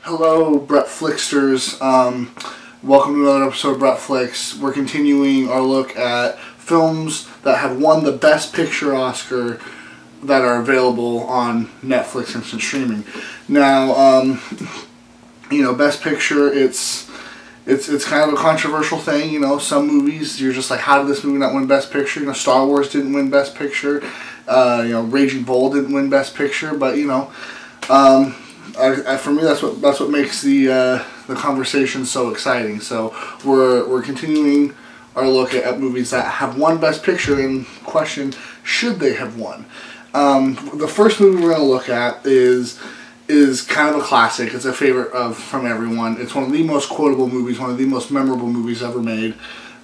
Hello, BretFlixters. Welcome to another episode of BretFlix. We're continuing our look at films that have won the Best Picture Oscar that are available on Netflix instant streaming. Now, you know, Best Picture, it's kind of a controversial thing. You know, some movies you're just like, how did this movie not win Best Picture? You know, Star Wars didn't win Best Picture. You know, Raging Bull didn't win Best Picture, but you know. For me, that's what makes the conversation so exciting. So we're continuing our look at movies that have won Best Picture and question, should they have won? The first movie we're going to look at is kind of a classic. It's a favorite from everyone. It's one of the most quotable movies, one of the most memorable movies ever made.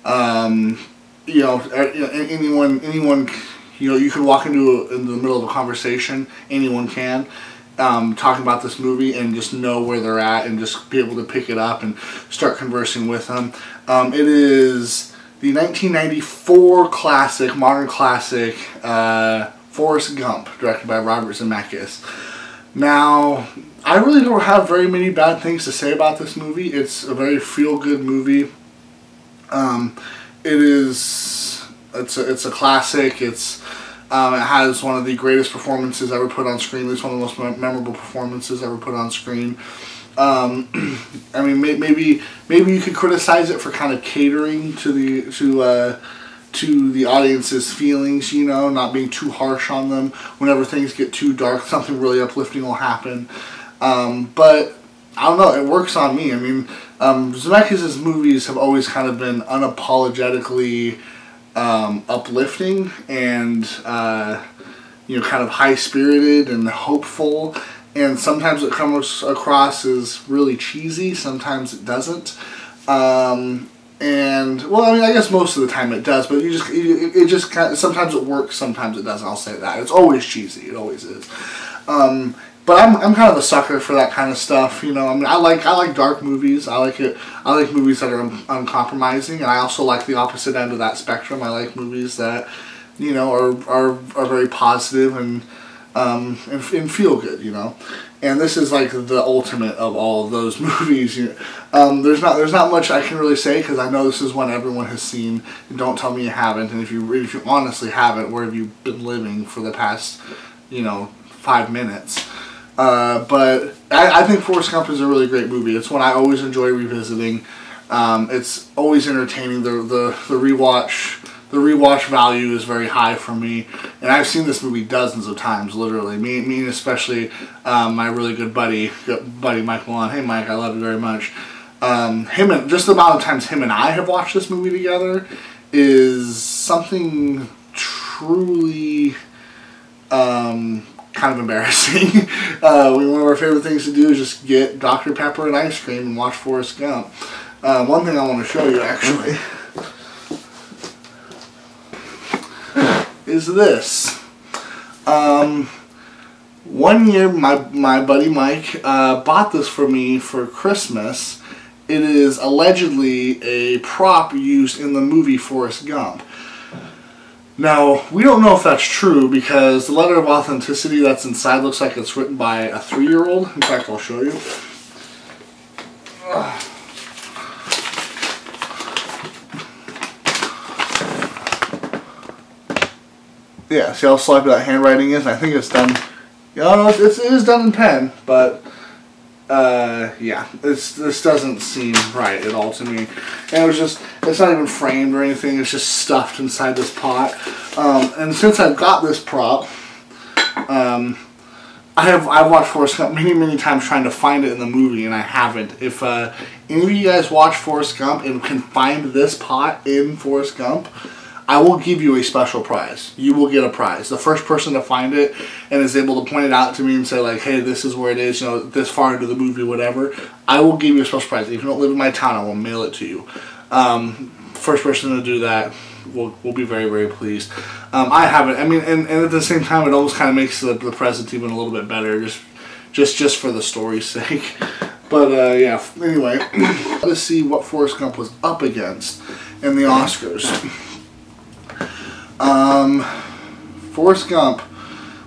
You know, anyone, you know, you can walk into the middle of a conversation. Anyone can. Talking about this movie and just know where they're at and just be able to pick it up and start conversing with them. It is the 1994 classic, modern classic, Forrest Gump, directed by Robert Zemeckis. Now, I really don't have very many bad things to say about this movie. It's a very feel-good movie. It's a classic. It has one of the greatest performances ever put on screen. It's one of the most memorable performances ever put on screen. I mean, maybe you could criticize it for kind of catering to the audience's feelings. You know, not being too harsh on them. Whenever things get too dark, something really uplifting will happen. But I don't know. It works on me. I mean, Zemeckis' movies have always kind of been unapologetically uplifting and you know, kind of high-spirited and hopeful, and sometimes it comes across as really cheesy, sometimes it doesn't, and well, I mean, I guess most of the time it does, but it just kind of, sometimes it works, sometimes it doesn't. I'll say that. It's always cheesy, it always is. But I'm kind of a sucker for that kind of stuff, you know. I mean, I like dark movies. I like movies that are uncompromising, and I also like the opposite end of that spectrum. I like movies that, you know, are very positive and feel good, you know. And this is like the ultimate of all of those movies. You know? There's not much I can really say because I know this is one everyone has seen. Don't tell me you haven't. And if you honestly haven't, where have you been living for the past, you know, 5 minutes? But I think Forrest Gump is a really great movie. It's one I always enjoy revisiting. It's always entertaining. The rewatch value is very high for me, and I've seen this movie dozens of times, literally. Me and especially my really good buddy Mike Milan. Hey Mike, I love you very much. Just the amount of times him and I have watched this movie together is something truly kind of embarrassing. One of our favorite things to do is just get Dr. Pepper and ice cream and watch Forrest Gump. One thing I want to show you actually is this. One year my buddy Mike bought this for me for Christmas. It is allegedly a prop used in the movie Forrest Gump. Now, we don't know if that's true because the letter of authenticity that's inside looks like it's written by a 3-year-old. In fact, I'll show you. Yeah, see how sloppy that handwriting is? I think it's done. You know, it is done in pen, but yeah, this doesn't seem right at all to me. And it's not even framed or anything, it's just stuffed inside this pot. And since I've got this prop, I've watched Forrest Gump many times trying to find it in the movie, and I haven't. If any of you guys watch Forrest Gump and can find this pot in Forrest Gump, I will give you a special prize. You will get a prize. The first person to find it and is able to point it out to me and say like, hey, this is where it is, you know, this far into the movie, whatever, I will give you a special prize. If you don't live in my town, I will mail it to you. First person to do that will be very pleased. I haven't. I mean, and at the same time, it almost kind of makes the present even a little bit better, just for the story's sake. But yeah. Anyway, let's see what Forrest Gump was up against in the Oscars. Forrest Gump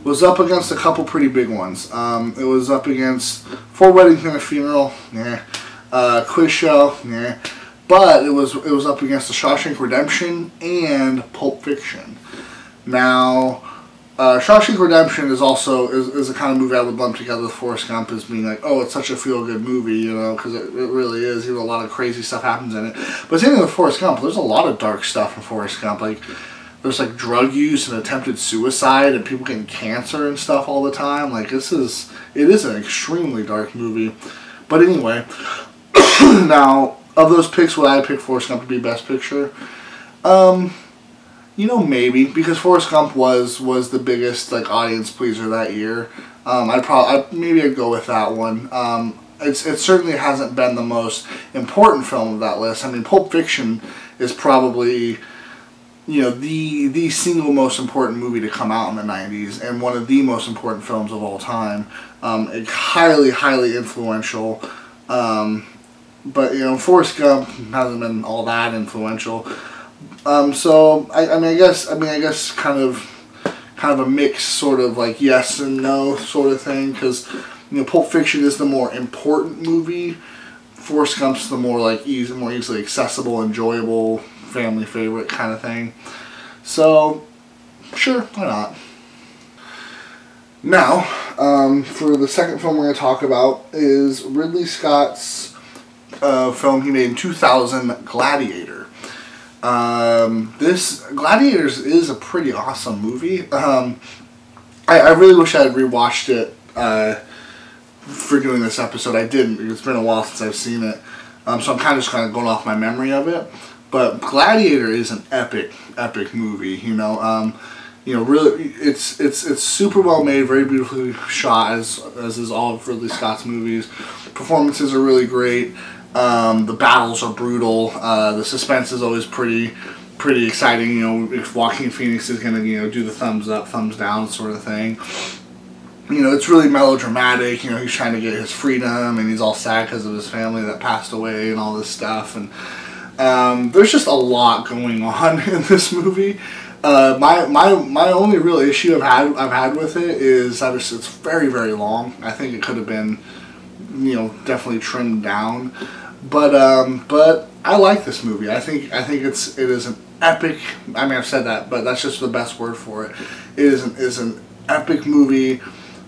was up against a couple pretty big ones. It was up against Four Weddings and a Funeral, Quiz Show, but it was up against The Shawshank Redemption and Pulp Fiction. Now, Shawshank Redemption is also is the kind of movie I would lump together with Forrest Gump as being like, oh, it's such a feel-good movie, you know, because it really is. Even a lot of crazy stuff happens in it. But same thing with Forrest Gump. There's a lot of dark stuff in Forrest Gump. Like, there's like drug use and attempted suicide and people getting cancer and stuff all the time. Like, it is an extremely dark movie. But anyway, now, of those picks, would I pick Forrest Gump to be Best Picture? You know, maybe, because Forrest Gump was the biggest like audience pleaser that year. Maybe I'd go with that one. It certainly hasn't been the most important film of that list. I mean, Pulp Fiction is probably, you know, the single most important movie to come out in the 90s and one of the most important films of all time. Highly influential. But you know, Forrest Gump hasn't been all that influential. So I guess kind of a mix, sort of like yes and no sort of thing, because you know, Pulp Fiction is the more important movie. Forrest Gump's the more like more easily accessible, enjoyable, family favorite kind of thing. So sure, why not? Now, for the second film we're going to talk about is Ridley Scott's film he made in 2000, Gladiator. This Gladiators is a pretty awesome movie. I really wish I had rewatched it for doing this episode. I didn't, because it's been a while since I've seen it. So I'm kind of going off my memory of it. But Gladiator is an epic movie. You know, really, it's super well made, very beautifully shot, as is all of Ridley Scott's movies. Performances are really great. The battles are brutal. The suspense is always pretty exciting. You know, if Joaquin Phoenix is gonna, you know, do the thumbs up, thumbs down sort of thing. You know, it's really melodramatic. You know, he's trying to get his freedom, and he's all sad because of his family that passed away and all this stuff. And there's just a lot going on in this movie. My only real issue I've had with it is that it's very long. I think it could have been, you know, definitely trimmed down. But I like this movie. I think it is an epic. I mean, I've said that, but that's just the best word for it. It is an epic movie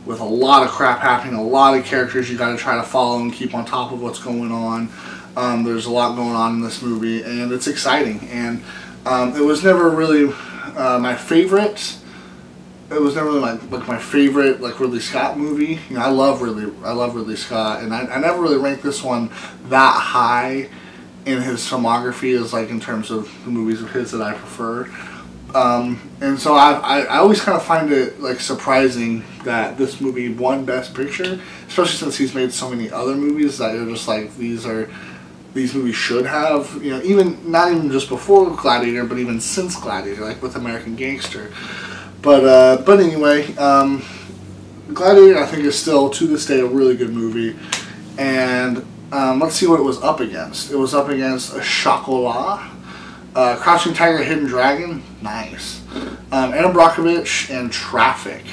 with a lot of crap happening, a lot of characters you got to try to follow and keep on top of what's going on. There's a lot going on in this movie, and it's exciting. And it was never really my favorite. It was never really my favorite like Ridley Scott movie. You know, I love Ridley Scott, and I never really ranked this one that high in his filmography as like in terms of the movies of his that I prefer. And so I always kind of find it like surprising that this movie won Best Picture, especially since he's made so many other movies that you're just like, these movies should have, you know, not even just before Gladiator, but even since Gladiator, like with American Gangster. But anyway, Gladiator I think is still to this day a really good movie. And let's see what it was up against. It was up against Chocolat, Crouching Tiger, Hidden Dragon, nice. Aaron Brockovich, and Traffic.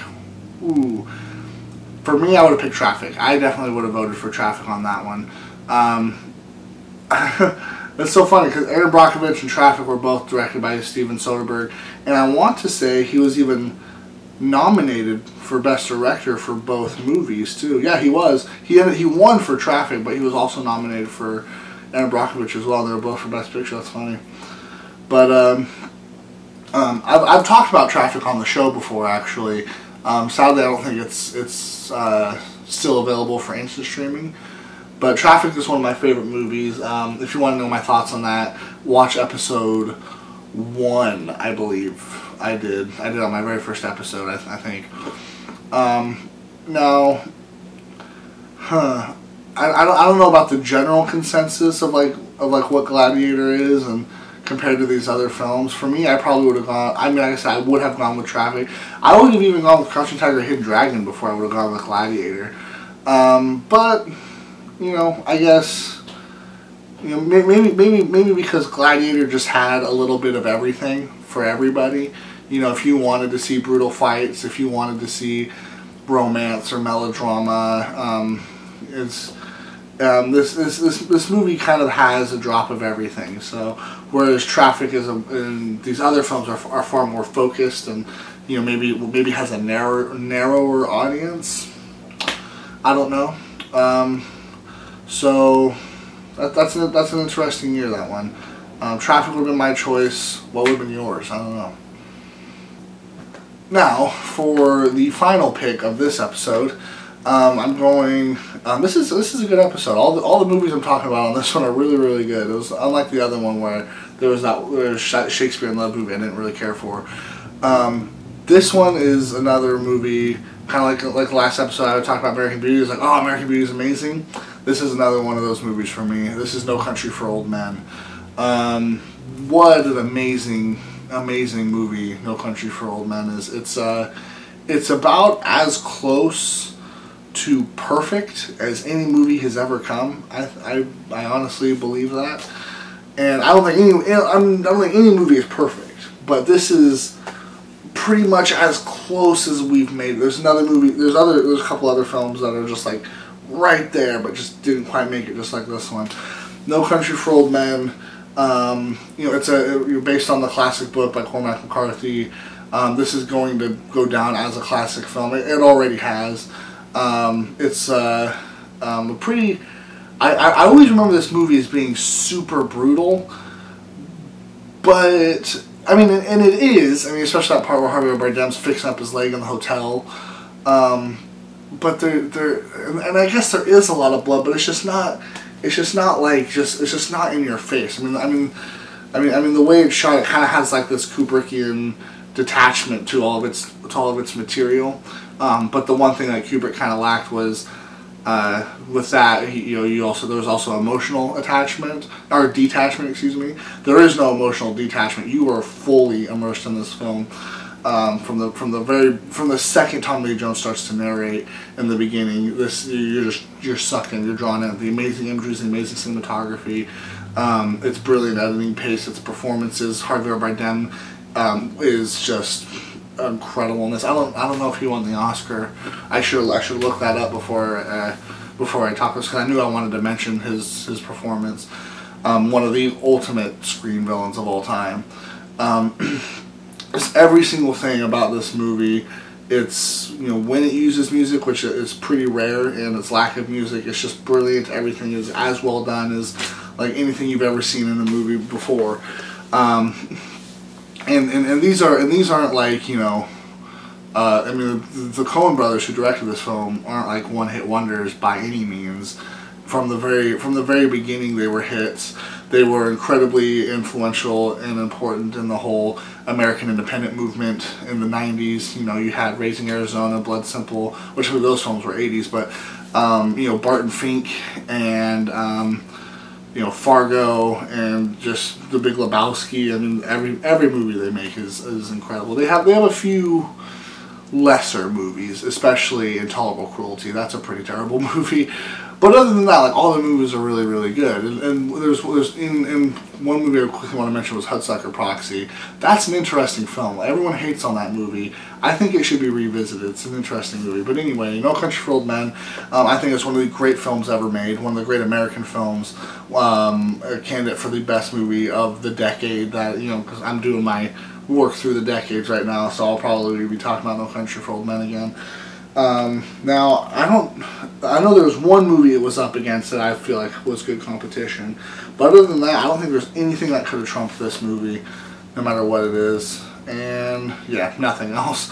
Ooh, for me, I would have picked Traffic. I definitely would have voted for Traffic on that one. It's so funny because Aaron Brockovich and Traffic were both directed by Steven Soderbergh, and I want to say he was even nominated for Best Director for both movies too. Yeah, he was. He won for Traffic, but he was also nominated for Aaron Brockovich as well. They were both for Best Picture. That's funny. But I've talked about Traffic on the show before, actually. Sadly, I don't think it's still available for instant streaming. But Traffic is one of my favorite movies. If you want to know my thoughts on that, watch episode 1, I believe. I did on my very first episode, I think. Now, I don't know about the general consensus of what Gladiator is and compared to these other films. For me, I probably would have gone, I mean, like I said, I would have gone with Traffic. I would have even gone with Crouching Tiger, Hidden Dragon before I would have gone with Gladiator. But you know, I guess, you know, maybe because Gladiator just had a little bit of everything for everybody. You know, if you wanted to see brutal fights, if you wanted to see romance or melodrama, this movie kind of has a drop of everything. So whereas Traffic and these other films are far more focused and, you know, maybe has a narrower audience. I don't know. So that's an interesting year, that one. Traffic would have been my choice. What would have been yours? I don't know. Now, for the final pick of this episode, I'm going. This is a good episode. All the movies I'm talking about on this one are really, really good. It was unlike the other one where there was Shakespeare in Love movie I didn't really care for. This one is another movie, kind of like the last episode I talked about American Beauty. It's like, oh, American Beauty is amazing. This is another one of those movies for me. This is No Country for Old Men. What an amazing movie No Country for Old Men is. It's about as close to perfect as any movie has ever come. I honestly believe that, and I don't think any movie is perfect, but this is pretty much as close as we've made. There's another movie. There's a couple other films that are just like right there, but just didn't quite make it, just like this one. No Country for Old Men. You know, you're based on the classic book by Cormac McCarthy. This is going to go down as a classic film. It already has. It's a pretty. I always remember this movie as being super brutal, but I mean, and it is. I mean, especially that part where Javier Bardem's fixing up his leg in the hotel. But and I guess there is a lot of blood, but it's just not. It's just not in your face. I mean, the way it's shot, it kind of has like this Kubrickian detachment to all of its material. But the one thing that Kubrick kind of lacked was with that, there was also emotional attachment or detachment. Excuse me. There is no emotional detachment. You are fully immersed in this film. From the second Tommy Lee Jones starts to narrate in the beginning, you're sucked in, you're drawn in. The amazing imagery, the amazing cinematography, it's brilliant editing pace, its performances. Javier Bardem is just incredible in this. I don't know if he won the Oscar. I should look that up before I talk this, because I knew I wanted to mention his performance. One of the ultimate screen villains of all time. Just every single thing about this movie, it's, you know, when it uses music, which is pretty rare, and its lack of music, it's just brilliant. Everything is as well done as like anything you've ever seen in a movie before. And these aren't like, you know, I mean, the Coen brothers who directed this film aren't like one-hit wonders by any means. From the very beginning, they were hits. They were incredibly influential and important in the whole American independent movement in the 90s. You know, you had Raising Arizona, Blood Simple, which those films were 80s, but you know, Barton Fink and you know, Fargo and just The Big Lebowski. I mean, every movie they make is incredible. They have a few lesser movies, especially Intolerable Cruelty. That's a pretty terrible movie. But other than that, like, all the movies are really, really good. And there's in one movie I quickly want to mention was Hudsucker Proxy. That's an interesting film. Everyone hates on that movie. I think it should be revisited. It's an interesting movie. But anyway, No Country for Old Men, I think it's one of the great films ever made. One of the great American films. A candidate for the best movie of the decade. That, you know, because I'm doing my work through the decades right now, so I'll probably be talking about No Country for Old Men again. Now, I know there was one movie it was up against that I feel like was good competition, but other than that, I don't think there's anything that could have trumped this movie, no matter what it is, and yeah, nothing else.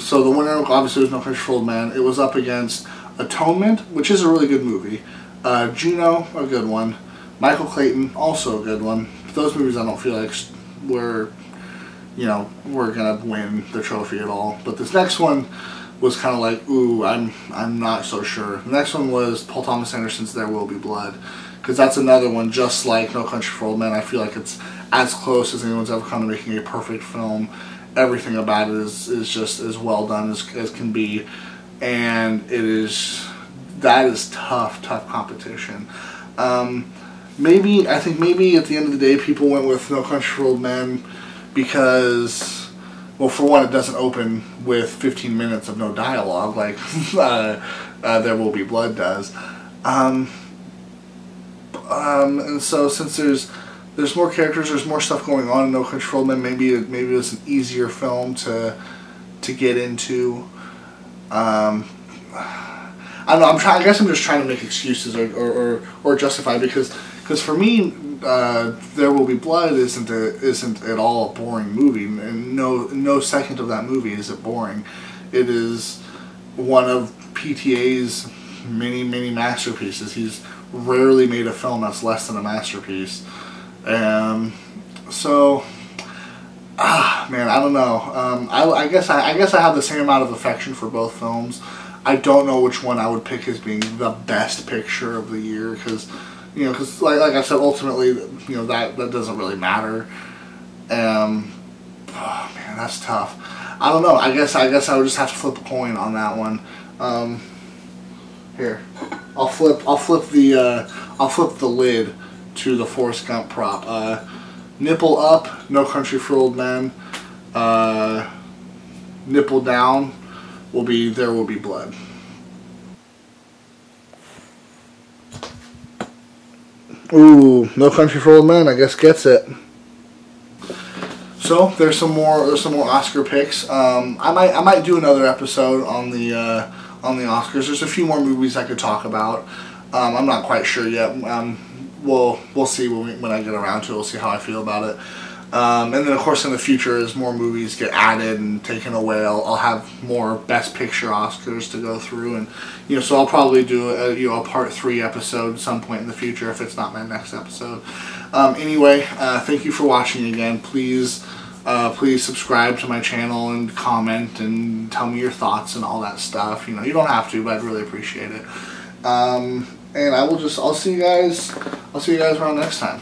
So the winner, obviously, was No Country for Old Men. It was up against Atonement, which is a really good movie, Juno, a good one, Michael Clayton, also a good one. Those movies I don't feel like we're gonna win the trophy at all, but this next one was kind of like, ooh, I'm not so sure. The next one was Paul Thomas Anderson's There Will Be Blood, because that's another one just like No Country for Old Men. I feel like it's as close as anyone's ever come to making a perfect film. Everything about it is just as well done as can be, and that is tough competition. I think maybe at the end of the day people went with No Country for Old Men because well, for one, it doesn't open with 15 minutes of no dialogue like There Will Be Blood does. And so since there's more characters, there's more stuff going on in No Country for Old Men, maybe it was an easier film to get into. I don't know. I guess I'm just trying to make excuses or justify, because for me, There Will Be Blood isn't at all a boring movie, and no second of that movie is it boring. It is one of PTA's many masterpieces. He's rarely made a film that's less than a masterpiece. So, man, I don't know. I guess I have the same amount of affection for both films. I don't know which one I would pick as being the best picture of the year, because like I said, ultimately, that doesn't really matter. Oh man, that's tough. I don't know. I guess I would just have to flip a coin on that one. Here, I'll flip the lid to the Forrest Gump prop. Nipple up, No Country for Old Men. Nipple down will be There Will Be Blood. Ooh, No Country for Old Men, I guess gets it. So there's some more Oscar picks. I might do another episode on the Oscars. There's a few more movies I could talk about. I'm not quite sure yet. We'll see when I get around to it. We'll see how I feel about it. And then of course in the future, as more movies get added and taken away, I'll have more Best Picture Oscars to go through, and so I'll probably do a part 3 episode at some point in the future if it's not my next episode. Anyway, thank you for watching again. Please subscribe to my channel and comment and tell me your thoughts and all that stuff. You don't have to, but I'd really appreciate it. And I'll see you guys around next time.